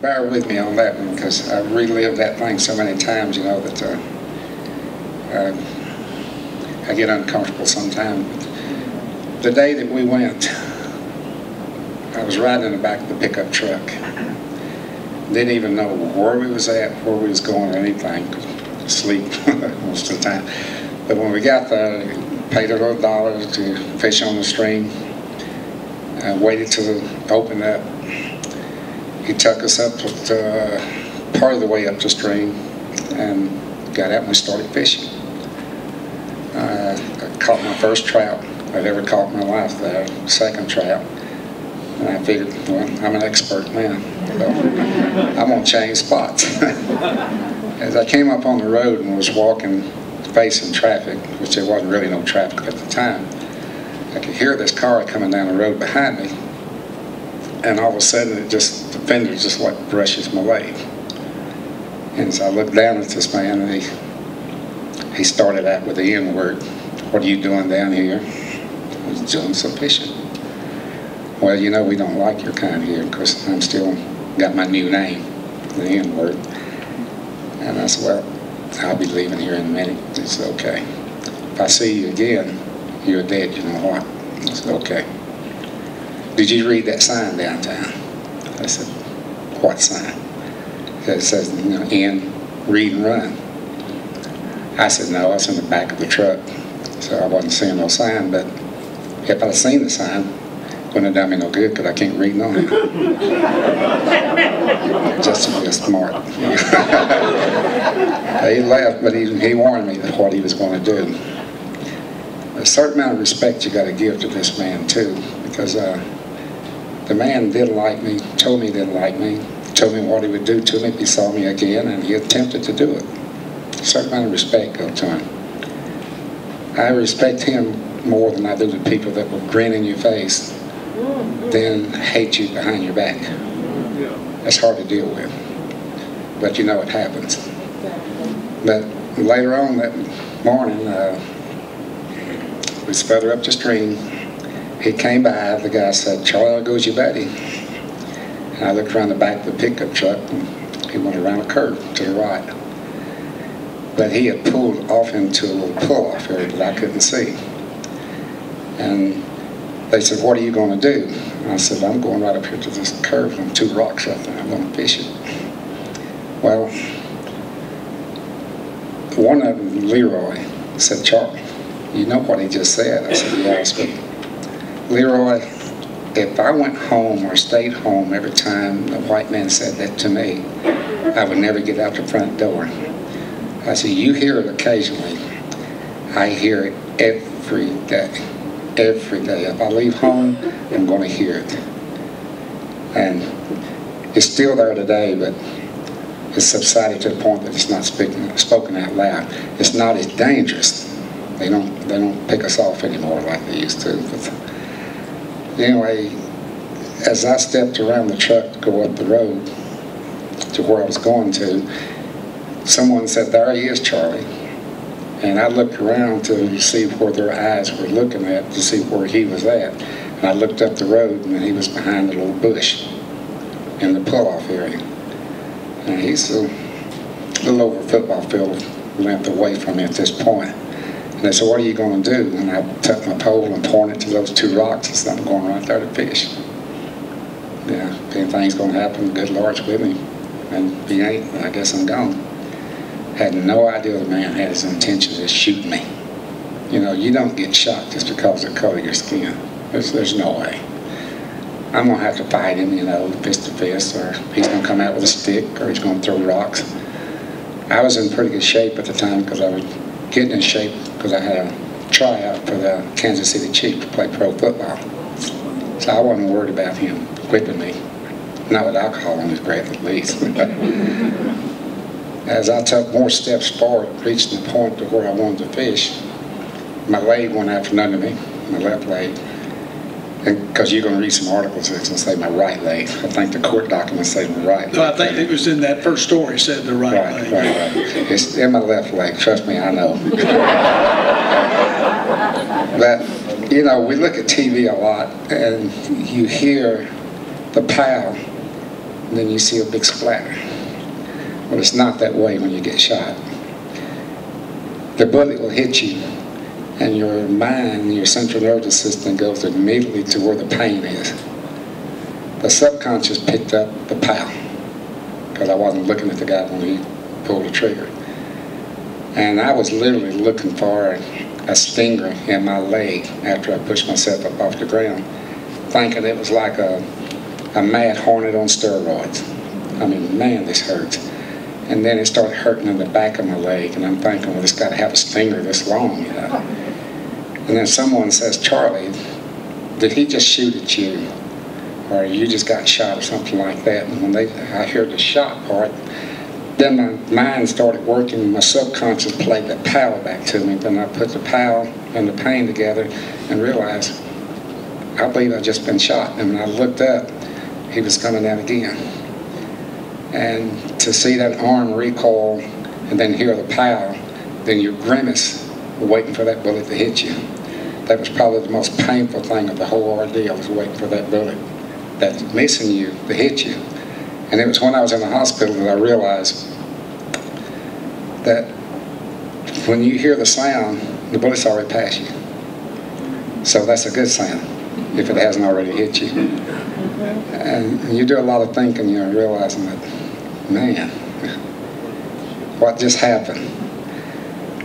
Bear with me on that one, because I've relived that thing so many times, you know, that I get uncomfortable sometimes. The day that we went, I was riding in the back of the pickup truck. Didn't even know where we was at, where we was going, or anything. Sleep most of the time. But when we got there, paid a little $1 to fish on the stream. Waited till it opened up. He took us up part of the way up the stream and got out and we started fishing. I caught my first trout I've ever caught in my life there, second trout. And I figured, well, I'm an expert now, so I'm gonna change spots. As I came up on the road and was walking facing traffic, which there wasn't really no traffic at the time, I could hear this car coming down the road behind me, and all of a sudden the fender just like brushes my leg. And so I looked down at this man, and he started out with the N-word. "What are you doing down here?" I was doing some fishing. "Well, you know, we don't like your kind here, because I'm still got my new name, the N-word." And I said, "Well, I'll be leaving here in a minute." He said, "Okay. If I see you again, you're dead, you know what?" I said, "Okay. Did you read that sign downtown?" I said, "What sign?" It says, you know, "N, read and run." I said, "No, it's in the back of the truck." So I wasn't seeing no sign, but if I'd seen the sign, it wouldn't have done me no good, because I can't read no hand. Just to be smart. He left, but he warned me that what he was going to do. A certain amount of respect you got to give to this man too, because the man didn't like me, told me he didn't like me, told me what he would do to me if he saw me again, and he attempted to do it. A certain amount of respect go to him. I respect him more than I do the people that will grin in your face, then hate you behind your back. That's hard to deal with, but you know it happens. But later on that morning, we was further up the stream. He came by, the guy said, "Charlie, there goes your buddy." And I looked around the back of the pickup truck, and he went around a curve to the right. But he had pulled off into a little pull-off area that I couldn't see. And they said, "What are you going to do?" And I said, "I'm going right up here to this curve on 2 rocks right there. I'm going to fish it." Well, one of them, Leroy, said, "Charlie, you know what he just said?" I said, "Yes, but Leroy, if I went home or stayed home every time the white man said that to me, I would never get out the front door." I said, "You hear it occasionally. I hear it every day. Every day. If I leave home, I'm going to hear it." And it's still there today, but it's subsided to the point that it's not spoken out loud. It's not as dangerous. They don't pick us off anymore like they used to. But anyway, as I stepped around the truck to go up the road to where I was going to, someone said, "There he is, Charlie." And I looked around to see where their eyes were looking at, to see where he was at. And I looked up the road, and he was behind a little bush in the pull-off area. And he's a little over a football field length away from me at this point. And they said, "What are you going to do?" And I took my pole and pointed to those 2 rocks and said, "I'm going right there to fish." Yeah, if anything's going to happen, the good Lord's with me. And if he ain't, I guess I'm gone. Had no idea the man had his intentions of shooting me. You know, you don't get shot just because of the color of your skin. There's no way. I'm going to have to fight him, you know, fist to fist, or he's going to come out with a stick, or he's going to throw rocks. I was in pretty good shape at the time, because I was getting in shape because I had a tryout for the Kansas City Chiefs to play pro football. So I wasn't worried about him whipping me. Not with alcohol on his breath, at least. As I took more steps forward, reached the point to where I wanted to fish, my leg went out from under me, my left leg. Because you're going to read some articles that's going to say my right leg. I think the court documents say my right leg. No, I think it was in that first story, it said the right leg. Right. It's in my left leg, trust me, I know. But, you know, we look at TV a lot, and you hear the pow and then you see a big splatter. Well, it's not that way when you get shot. The bullet will hit you, and your mind, your central nervous system goes immediately to where the pain is. The subconscious picked up the pow, because I wasn't looking at the guy when he pulled the trigger. And I was literally looking for a stinger in my leg after I pushed myself up off the ground, thinking it was like a mad hornet on steroids. I mean, man, this hurts. And then it started hurting in the back of my leg, and I'm thinking, well, it's got to have a stinger this long, you know. And then someone says, Charlie, did he just shoot at you? Or you just got shot or something like that? And when I heard the shot part, then my mind started working, my subconscious played that power back to me. Then I put the power and the pain together and realized, I believe I'd just been shot. And when I looked up, he was coming down again. And to see that arm recoil and then hear the pow, then you grimace, waiting for that bullet to hit you. That was probably the most painful thing of the whole ordeal, was waiting for that bullet that's missing you to hit you. And it was when I was in the hospital that I realized that when you hear the sound, the bullet's already past you. So that's a good sign if it hasn't already hit you. And you do a lot of thinking, you know, realizing that, man, what just happened?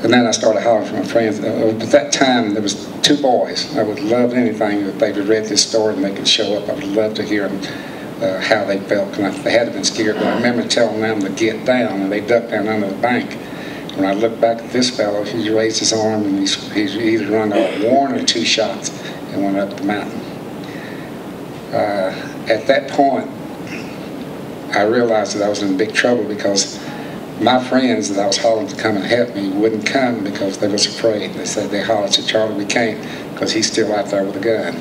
And then I started hollering for my friends. At that time, there was 2 boys. I would love anything if they would read this story and they could show up. I would love to hear them, how they felt. They had to have been scared, but I remember telling them to get down, and they ducked down under the bank. When I looked back at this fellow, he raised his arm, and he's either run off 1 or 2 shots and went up the mountain. At that point, I realized that I was in big trouble, because my friends that I was hollering to come and help me wouldn't come because they was afraid. They said, they hollered to Charlie, we can't, because he's still out there with a gun.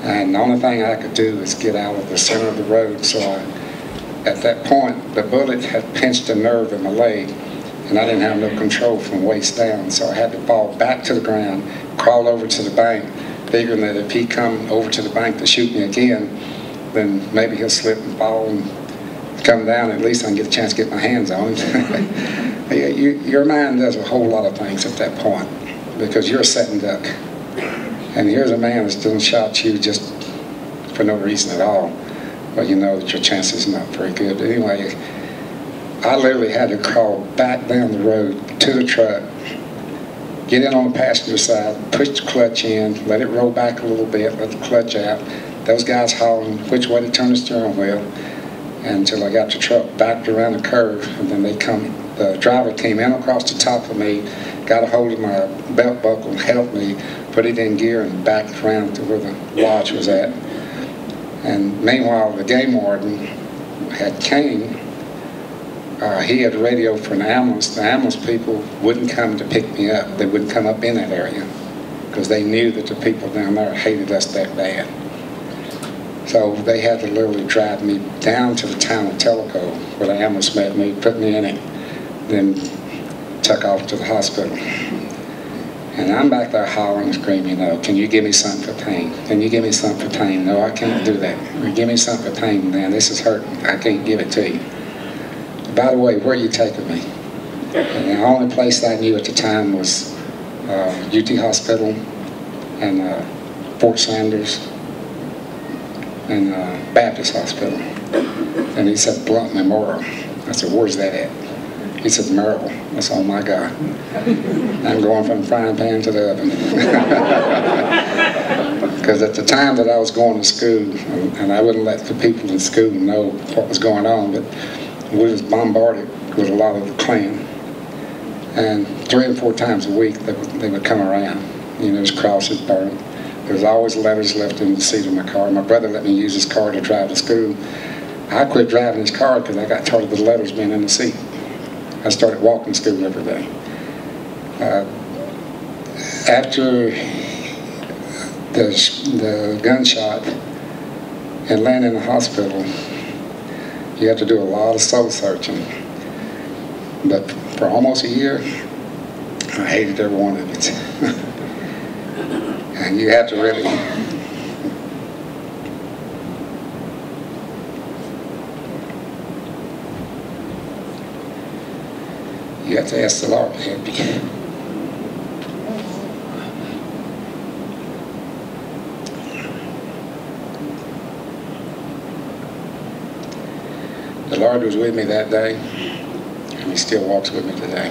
And the only thing I could do is get out of the center of the road. So at that point, the bullet had pinched a nerve in my leg, and I didn't have no control from waist down. So I had to fall back to the ground, crawl over to the bank, figuring that if he come over to the bank to shoot me again, then maybe he'll slip and fall and come down. At least I can get a chance to get my hands on him. Your mind does a whole lot of things at that point, because you're a sitting duck. And here's a man that's done shot you just for no reason at all. Well, you know that your chances are not very good. Anyway, I literally had to crawl back down the road to the truck, get in on the passenger side, push the clutch in, let it roll back a little bit, let the clutch out. Those guys hollering which way to turn the steering wheel, until I got the truck backed around the curve, and then the driver came in across the top of me, got a hold of my belt buckle and helped me, put it in gear and backed around to where the lodge was at. And meanwhile, the game warden had came. He had radio for an ambulance. The ambulance people wouldn't come to pick me up. They wouldn't come up in that area, because they knew that the people down there hated us that bad. So they had to literally drive me down to the town of Tellico, where the ambulance met me, put me in it, then took off to the hospital. And I'm back there hollering and screaming, no, can you give me something for pain? Can you give me something for pain? No, I can't do that. Or give me something for pain, man, this is hurting. I can't give it to you. By the way, where are you taking me? And the only place I knew at the time was UT Hospital and Fort Sanders and Baptist Hospital. And he said, Blunt Memorial. I said, where's that at? He said, Maryville. I said, oh my God. I'm going from the frying pan to the oven. Because at the time that I was going to school, and I wouldn't let the people in school know what was going on, but we was bombarded with a lot of the Klan. And 3 and 4 times a week they would come around. You know, there's crosses burned. There was always letters left in the seat of my car. My brother let me use his car to drive to school. I quit driving his car because I got tired of the letters being in the seat. I started walking to school every day. After the gunshot and landing in the hospital, you have to do a lot of soul searching. But for almost a year, I hated every one of it. And you have to really You have to ask the Lord to help you. The Lord was with me that day, and He still walks with me today.